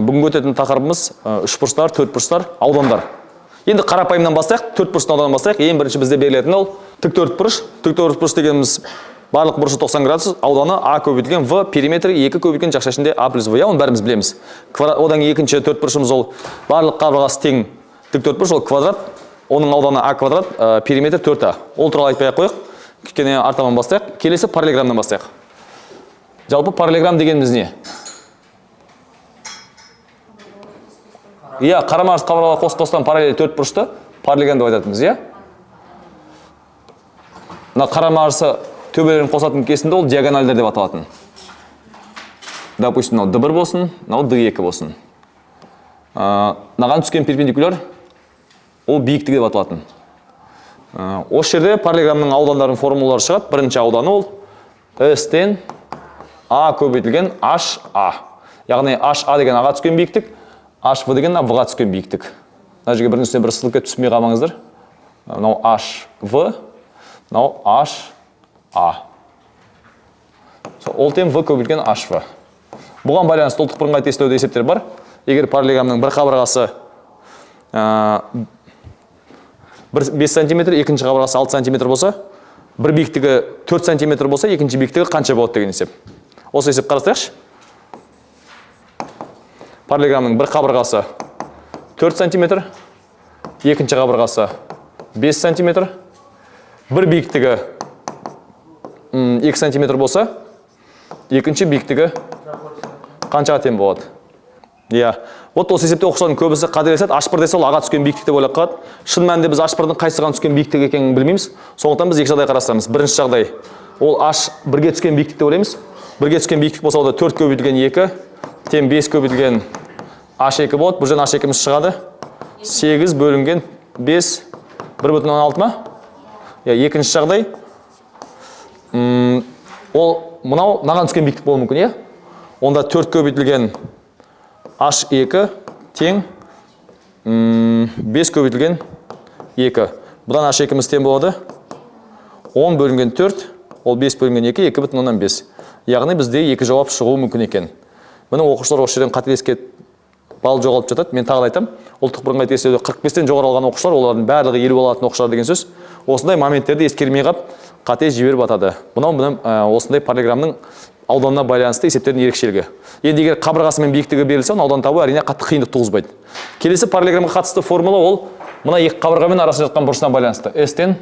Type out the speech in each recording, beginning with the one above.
Бүгін өтетін тақырыбымыз үшбұрыштар, төртбұрыштар, аудандар. Енді қарапайымнан бастайық, төртбұрыштың ауданынан бастайық. Ең бірінші бізде берілетін ол тік төртбұрыш. Тік төртбұрыш дегеніміз барлық бұрышы 90 градус, ауданы А көбейтілген В, периметрі 2 көбейтілген жақша ішінде А плюс В. Оны бәріміз білеміз. Одан екінші төртбұрышымыз ол барлық қабырғасы тең тік төртбұрыш, ол квадрат. Оның ауданы А квадрат, периметр 4А. Ол туралы айтпай ақ қояйық. Кішкене артынан бастайық. Келесі параллелограммнан бастайық. Жалпы параллелограмм дегеніміз не? Иә, қарама-қарсы қабырғалар қос-қостан параллель төртбұрышты параллелограмм деп айтатынбыз, иә? Мына қарама-қарсы төбелерін қосатын кесінді ол диагональдер деп аталатын. Допустим, мынау D1 болсын, мынау D2 болсын. Мынаған түскен перпендикуляр ол биіктігі деп аталатын. Осы жерде параллелограммның аудандарының формулалары шығады. Бірінші ауданы ол S-тен А көбейтілген HA. Яғни HA деген аға түскен биіктік, HV деген V-ға түскен биіктік. Мына жерге біріншісіне бір сызылып кетіп түспей қалмаңыздар. Мынау HV, мынау HA. Ол тең V көбейтілген HV. Бұған байланысты ұлттық бірыңғай тестілеуде есептер бар. Егер параллелограммның бір қабырғасы 5 см, екінші қабырғасы 6 см болса, бір биіктігі 4 см болса, екінші биіктігі қанша болады деген есеп. Осы есеп қарастырайықшы. Параллелограммның бір қабырғасы 4 см, екінші қабырғасы 5 см, бір биіктігі 2 см болса, екінші биіктігі қаншаға тең болады? Иә. Вот осы есепте оқушылардың көбісі қателеседі. H1 десе ол аға түскен биіктік деп ойлап қалады. Шын мәнінде біз H1-дің қайсыған түскен биіктік екенін білмейміз. Сондықтан біз екі жағдай қарастырамыз. Бірінші жағдай ол H1-ге түскен биіктік деп ойлаймыз. 1-ге түскен биіктік болса, онда 4 көбейтілген 2 тең 5 көбейтілген H2 болады. Бұл жерден H2-міз шығады. 8 бөлінген 5 1,6 ма? Иә, екінші жағдай ол мынаған түскен биіктік болуы мүмкін, иә? Онда 4 көбейтілген H2 тең 5 көбейтілген 2. Бұдан H2-міз тең болады. 10 бөлінген 4, ол 5 бөлінген 2, 2,5. Яғни бізде екі жауап шығуы мүмкін екен. Міне оқушылар осы жерден қателескен балл жоғалып жатады. Мен тағы айтам, ұлттық бірыңғай тестілеуде 45-тен жоғары алған оқушылар, олардың барлығы 50 алатын оқушылар деген сөз. Осындай моменттерді ескермей қап, қате жіберіп атады. Осындай параллелограммның ауданына байланысты есептердің ерекшелігі. Енді егер қабырғасы мен биіктігі берілсе, аудан табу әрине қатты қиындық туғызбайды. Келесі параллелограммға қатысты формула ол мына екі қабырғамен арасында жатқан бұрышына байланысты. S-тен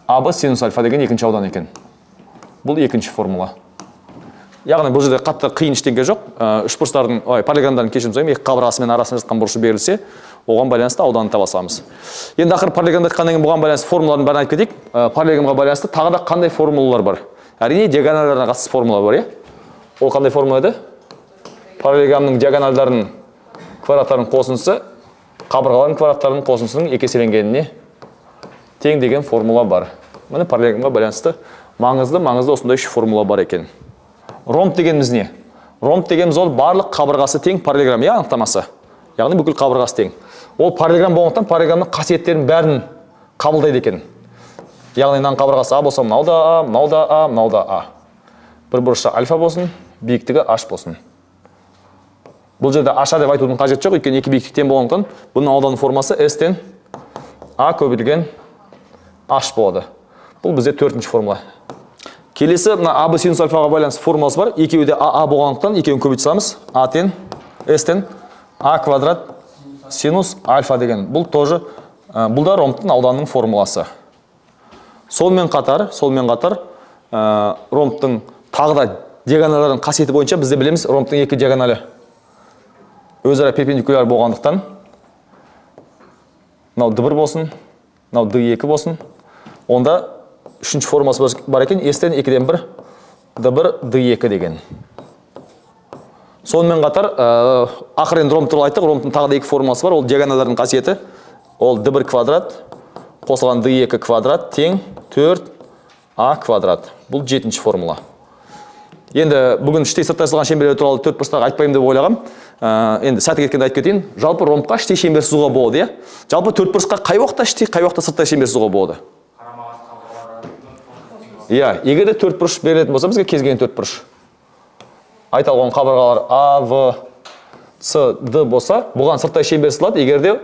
AB синус альфа деген екінші аудан екен. Бұл екінші формула. Яғни бұл жерде қатты қиын ештеңе жоқ. Үшбұрыштардың, параллелограммдардың кешірім сұраймын, екі қабырғасымен арасында жатқан бұрышы берілсе, оған байланысты ауданын таба аламыз. Енді ақыры параллелограммды айтқаннан кейін бұған байланысты формулалардың бәрін айтып кетейік. Параллелограммға байланысты тағы да қандай формулалар бар? Әрине диагональдарына қатысты формула бар, Ол қандай формула еді? Параллелограммның диагональдарының квадраттарының қосындысы қабырғалардың квадраттарының қосындысының екі еселенгеніне тең деген формула бар. Міне параллелограммға байланысты маңызды осындай үш формула бар екен. Ромб дегеніміз не? Ромб дегеніміз ол барлық қабырғасы тең параллелограмм, анықтамасы. Яғни бүкіл қабырғасы тең. Ол параллелограмм болғандықтан параллелограммның қасиеттерінің бәрін қабылдайды екен. Яғни мынаның қабырғасы А болса, мынау да А, мынау да А, мынау да А. Бір бұрышы альфа болсын, биіктігі H болсын. Бұл жерде H деп айтудың қажеті жоқ, өйткені екі биіктіктен болғандықтан бұның аудан формасы S-тен А көбейтілген H болады. Бұл бізде төртінші формула. Келесі мына AB синус альфаға байланысты формуласы бар. Екеуі де AA болғандықтан екеуін көбейте саламыз. A-тен S-тен А квадрат синус альфа деген. Бұл да ромбтың ауданының формуласы. Сонымен қатар ромбтың тағы да диагональдардың қасиеті бойынша бізде білеміз, ромбтың екі диагоналі өзара перпендикуляр болғандықтан мынау D1 болсын, мынау D2 болсын. Онда үшінші формасы бар екен, S-тен 2-ден 1, D1, D2 деген. Сонымен қатар ақырын ромб туралы айттық, ромбтың тағы да екі формасы бар, ол диагональдардың қасиеті. Ол D1 квадрат қосылған D2 квадрат тең 4A квадрат. Бұл жетінші формула. Енді бүгін іштей сырттай сызылған шеңберлер туралы төртбұрыштағы айтпаймын деп ойлағам. Енді сәті кеткенде айтып кетейін. Жалпы ромбқа іштей шеңбер сызуға болады, Жалпы төртбұрышқа қай уақытта іштей, қай уақытта сырттай шеңбер сызуға болады? Егер де төртбұрыш берілетін болса, бізге кез келген төртбұрыш. айталған қабырғалар А, В, С, Д болса, бұған сырттай шеңбер сызылады, егер де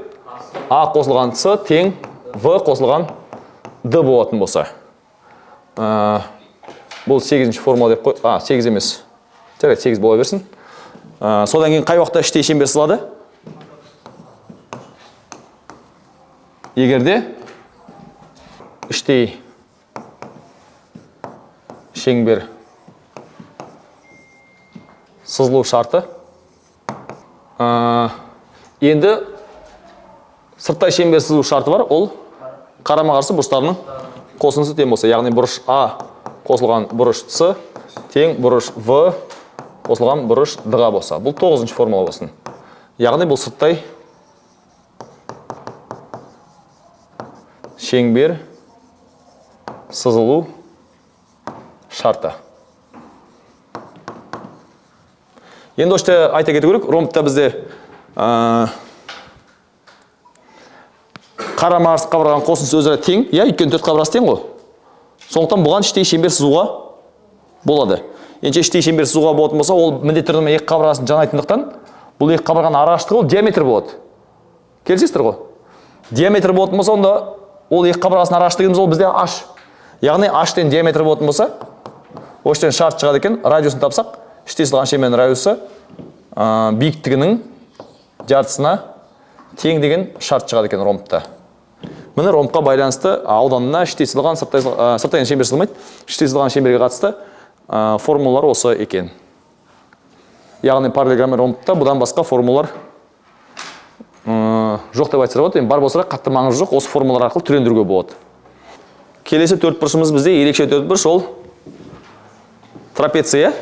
А қосылған С тең В қосылған Д болатын болса. Бұл 8-ші формула деп қой. 8 емес. Жарайды, 8 бола берсін. Содан кейін қай уақытта іштей шеңбер сызылады? Егер де іштей шеңбер сызылу шарты. Енді сырттай шеңбер сызылу шарты бар, ол қарама-қарсы бұрыштарының қосындысы тең болса, яғни бұрыш А қосылған бұрыш С тең бұрыш В қосылған бұрыш Д-ға болса. Бұл 9-ші формула болсын. Яғни бұл сырттай шеңбер сызылу шарты. Енді осы айта кету керек, ромбта бізде қарама-қарсы қабырғаның қосындысы өзара тең, өйткені 4 қабырғасы тең ғой. Сондықтан бұған іштей шеңбер сызуға болады. Енді іштей шеңбер сызуға болатын болса, ол міндетті түрде екі қабырғасын жанайтындықтан, бұл екі қабырғаның арақашықтығы ол диаметр болады. Келісесіздер ғой? Диаметр болатын болса, онда ол екі қабырғасын арақашықтығымыз ол бізде H. Яғни H-тен диаметр болатын болса, оштен шарт шығады екен, радиусын тапсақ, іштей сызылған шеңбердің радиусы биіктігінің жартысына тең деген шарт шығады екен ромбта. Міне ромбқа байланысты ауданына іштей сызылған, сырттайын шеңбер сызылмайды, іштей сызылған шеңберге қатысты формулалар осы екен. Яғни параллелограмм ромбта бұдан басқа формулалар жоқ деп айтса болады. Бар болса қатты маңызы жоқ, осы формулалар арқылы түрендіруге болады. Келесі төртбұрышымыз бізде ерекше төртбұрыш, ол трапеция.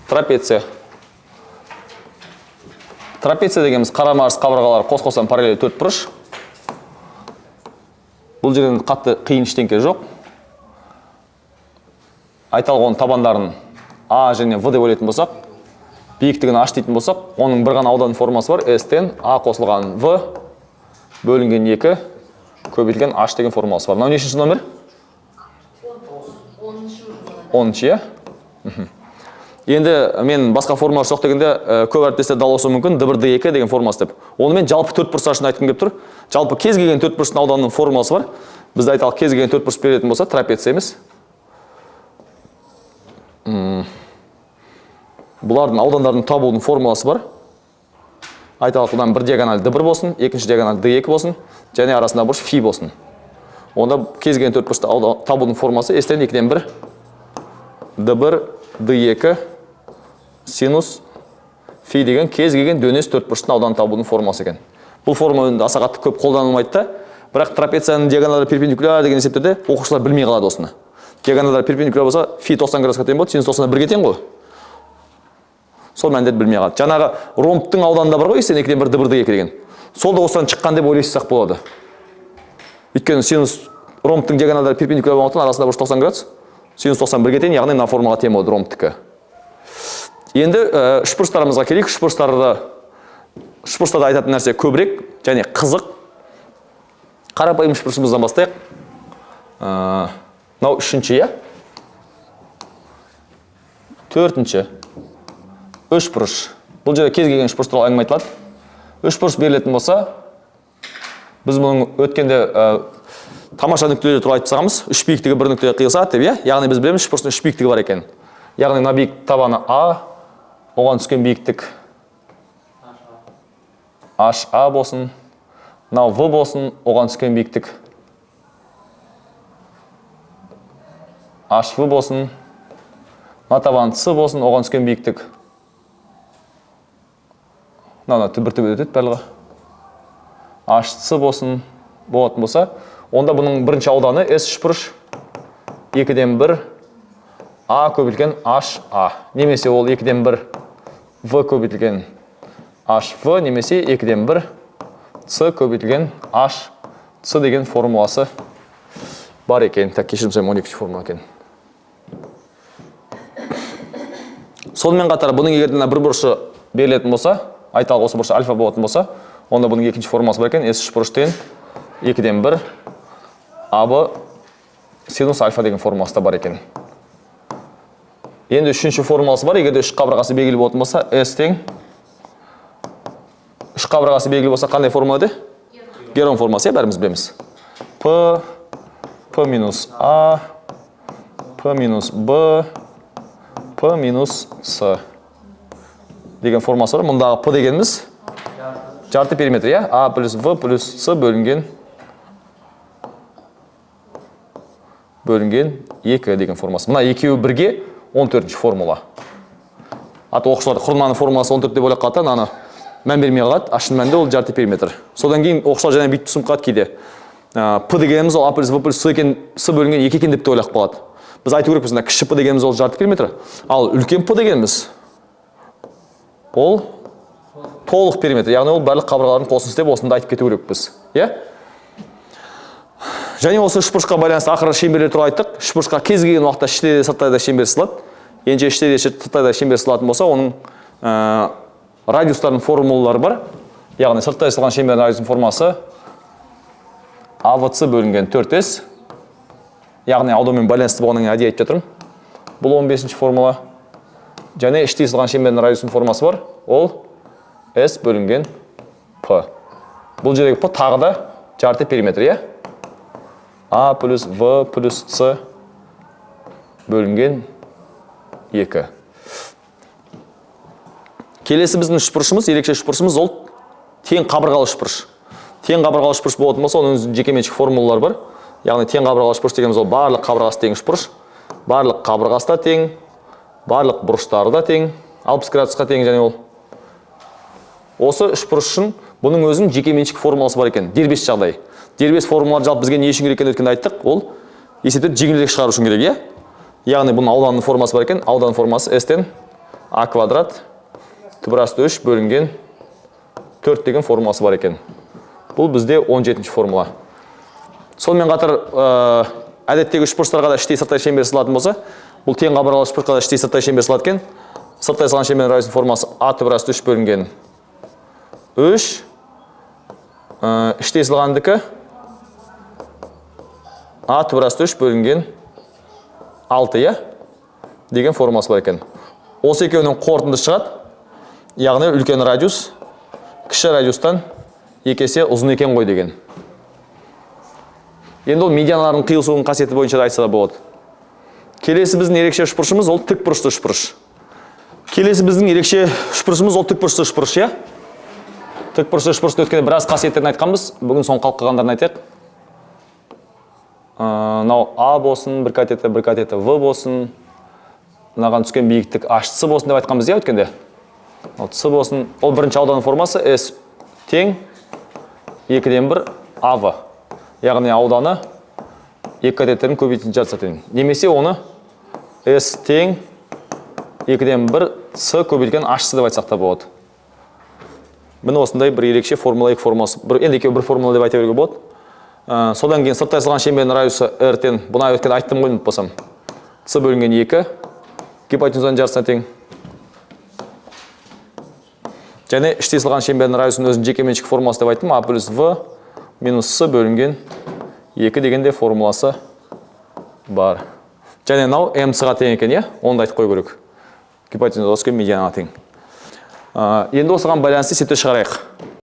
Трапеция. Трапеция дегеніміз қарама-қарсы қабырғалар қос-қостан параллель төртбұрыш. Бұл жерден қатты қиын ештеңке жоқ. Айталған табандарын А және В деп ойлайтын болсақ, биіктігін H дейтін болсақ, оның бір ғана аудан формасы бар. S-тен А қосылған В бөлінген 2 көбейтілген H деген формуласы бар. Мынау нешінші номер? 10-шы. Енді мен басқа формуласы жоқ дегенде көп әріптестер дал болуы мүмкін, D1, D2 деген формуласы деп. Оны мен жалпы төртбұрыш үшін айтқым келіп тұр. Жалпы кез келген төртбұрыштың ауданының формуласы бар. Бізде айталық кез келген төртбұрыш беретін болса, трапеция емес. Бұлардың аудандарының табудың формуласы бар. Айталық бұдан бір диагональ D1 болсын, екінші диагональ D2 болсын, және арасында бұрыш фи болсын. Онда кез келген төртбұрышты табудың формуласы S-тен 2-ден 1 D1, D2 синус фи деген кез келген дөңес төртбұрыштың ауданын табудың формуласы екен. Бұл формула аса қатты көп қолданылмайды да, бірақ трапецияның диагоналдары перпендикуляр деген есептерде оқушылар білмей қалады осыны. Диагоналдары перпендикуляр болса, фи 90 градусқа тең болады, синус 90-1-ге тең ғой. Сол мәндерді білмей қалады. Жаңағы ромбтың ауданында бар ғой, S-тен 2-ден 1 D1, D2 деген. Сол да осыдан шыққан деп ойлайсақ болады. Өйткені синус ромбтың диагоналдары перпендикуляр болғандықтан арасында бұрыш 90 градус, синус 91-ге тең, яғни мына формулаға тең болады ромбтікі. Енді үшбұрыштарымызға келейік. Үшбұрыштарда айтатын нәрсе көбірек және қызық. Қарапайым үшбұрышымыздан бастайық. Мынау 3-ші, төртінші үшбұрыш. Бұл жерде кез келген үшбұрыш туралы әңгіме айтылады. Үшбұрыш берілетін болса, біз мұның өткенде тамаша нүктелер туралы айтып тастағанбыз. Үш биіктігі бір нүктеге қиылысады деп, яғни біз білеміз үшбұрыштың үш биіктігі бар екен. Яғни мына биік табаны А, оған түскен биіктік HA болсын, мынау V болсын, оған түскен биіктік HV болсын, мына табан С болсын, оған түскен биіктік мына бір төбе өтеді барлығы HC болсын, болатын болса, онда бұның бірінші ауданы S үшбұрыш 2-ден 1 А көбейтілген HA, немесе ол 2-ден 1 V көбейтілген HV, немесе 2-ден 1 C көбейтілген HC деген формуласы бар екен. Так, кешірімсем 12-ші формула екен. Сонымен қатар бұның егер бір бұрышы берілетін болса, айталық осы бұрышы альфа болатын болса, онда бұның екінші формуласы бар екен. S үшбұрыштен 2-ден 1 AB синус альфа деген формуласы да бар екен. Енді үшінші формуласы бар. Егерде үш қабырғасы белгілі болатын болса, S тең. Үш қабырғасы белгілі болса, қандай формула еді? Герон формуласы, бәріміз білеміз. P минус A, P минус B, P минус C деген формуласы бар. Мұндағы P дегеніміз жарты периметр, иә? A плюс V плюс C бөлінген 2 деген формуласы. Мына екеуі бірге 14-ші формула. Аты оқушылар құрылманың формуласы 14 деп ойлап қалады, аны мән бермей қалады, а шын мәнінде ол жарты периметр. Содан кейін оқушылар және бүйтіп түсініп қалады кейде. P дегеніміз ол A плюс V плюс C бөлінген 2 екен деп те ойлап қалады. Біз айту керекпіз, кіші P дегеніміз ол жарты периметр, ал үлкен P дегеніміз ол толық периметр. Яғни ол барлық қабырғалардың қосындысы деп осында айтып кету керекпіз. Иә? Және осы үшбұрышқа байланысты ақыры шеңберлер туралы айттық. Үшбұрышқа кез келген уақытта іште де сыртта да шеңбер сызылады. Енді іште де сыртта да шеңбер сызылатын болса, оның радиустардың формулалары бар. Яғни сыртта сызылған шеңбердің радиусының формуласы AVC бөлінген 4S. Яғни ауданмен байланысты болғаннан кейін әдейі айтып жатырмын. Бұл 15-ші формула. Және іште сызылған шеңбердің радиусының формуласы бар. Ол S бөлінген P. Бұл жердегі P тағы да жарты периметр, иә? A плюс V плюс C бөлінген 2. Келесі біздің үшбұрышымыз, ерекше үшбұрышымыз ол тең қабырғалы үшбұрыш. Тең қабырғалы үшбұрыш болатын болса, оның жекеменшік формулалары бар. Яғни тең қабырғалы үшбұрыш дегеніміз ол барлық қабырғасы тең үшбұрыш, барлық қабырғасы да тең, барлық бұрыштары да тең, 60 градусқа тең, және ол. Осы үшбұрыш үшін бұның өзінің жекеменшік формуласы бар екен, дербес жағдай. Дербес формулалар жалпы бізге не үшін керек екенін өткенде айттық, ол есептерді жеңілірек шығару үшін керек, иә? Яғни бұның ауданның формасы бар екен, ауданның формасы S-тен A квадрат + 3 бөлінген 4 деген формуласы бар екен. Бұл бізде 17-ші формула. Сонымен қатар әдеттегі үшбұрыштарға да іштей сырттай шеңбер сызылатын болса, бұл тең қабырғалы үшбұрышқа да іштей сырттай шеңбер сызылады екен. Сырттай сызылған шеңбердің радиусының формуласы A + 3 бөлінген 3. Іштей сызылғандікі A + 3 бөлінген 6, иә? Деген формуласы бар екен. Осы екеуінің қорытынды шығады. Яғни үлкен радиус кіші радиустан 2 есе ұзын екен ғой деген. Енді ол медианалардың қиылысуының қасиеті бойынша да айтса да болады. Келесі біздің ерекше үшбұрышымыз ол тік бұрышты үшбұрыш. Келесі біздің ерекше үшбұрышымыз ол тік бұрышты үшбұрыш, иә? Тік бұрышты үшбұрыштың өткенде біраз қасиеттерін айтқанбыз. Бүгін соң қалып қалғандарын айтайық. Мынау A болсын, бір катеті V болсын. Мынаған түскен биіктік HC болсын деп айтқанбыз, иә, өткенде. C болсын. Ол бірінші ауданның формасы S тең 2/1 AV. Яғни ауданы екі катеттердің көбейтетін жатса тең. Немесе оны S тең 2/1 C көбейтілген HC деп айтсақ та болады. Міне осындай бір ерекше формула, екі формуласы. Енді екеуі бір формула деп айта беруге болады. Содан кейін сырттай сызылған шеңбердің радиусы R-тен, бұны өткенде айттым ғой ұмытпасам. C бөлінген 2, гипотенузаның жартысына тең. Және іштей сызылған шеңбердің радиусының өзінің жекеменшік формуласы деп айттым. A плюс V минус C бөлінген 2 дегенде формуласы бар. Және мынау MC-ға тең екен, иә? Оны да айтып қою керек. Гипотенуза өскен медианаға тең. Енді осыған байланысты есептер шығарайық.